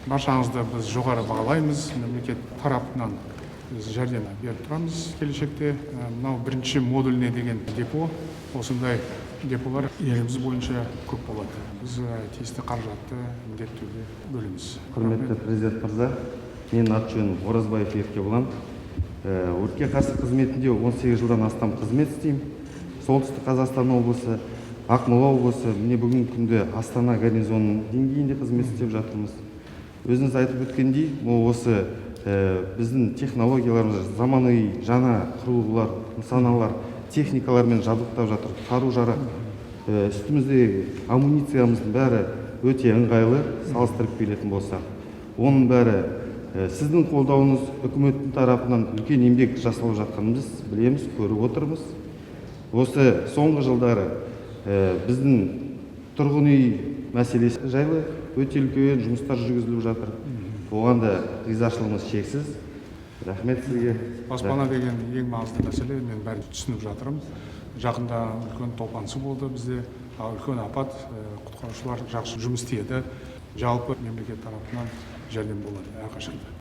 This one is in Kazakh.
Баршаңызды біз жоғары бағалаймыз. Мемлекет тарапынан біз жәрдем беріп тұрамыз келешекте. Мынау бірінші модульіне деген депо, осындай деполар еліміз бойынша көп болады. Біз тиісті қаражатты міндетті түрде бөлеміз. Құрметті президент мырза, менің аты-жөнім Оразбаев Еркебұлан. Өртке қарсы қызметінде 18 жылдан астам қызмет істеймін. Солтүстік Қазақстан облысы, Ақмола облысы, міне бүгінгі күнде Астана гарнизонының деңгейінде қызмет істеп жатырмыз. Өзіңіз айтып өткендей, осы біздің технологияларымыз заманауи жаңа құрылғылар, нысаналар, техникалармен жабдықтап жатыр. Қару-жарақ, үстіміздегі амунициямыздың бәрі өте ыңғайлы, салыстырып келетін болсақ. Оның бәрі сіздің қолдауыңыз, үкіметтің тарапынан үлкен еңбек жасалып жатқанын біз білеміз, көріп отырмыз. Осы соңғы жылдары біздің тұрғын үй мәселесі жайлы өте үлкен жұмыстар жүргізіліп жатыр. Оған да ризашылығымыз шексіз. Рахмет сізге. Баспана деген ең маңызды мәселе, мен бәрін түсініп жатырмын. Жақында үлкен топансы болды бізде, үлкен апат, құтқарушылар жақсы жұмыс істеді. Жалпы мемлекет тарапынан жәрдем болады әрқашанда.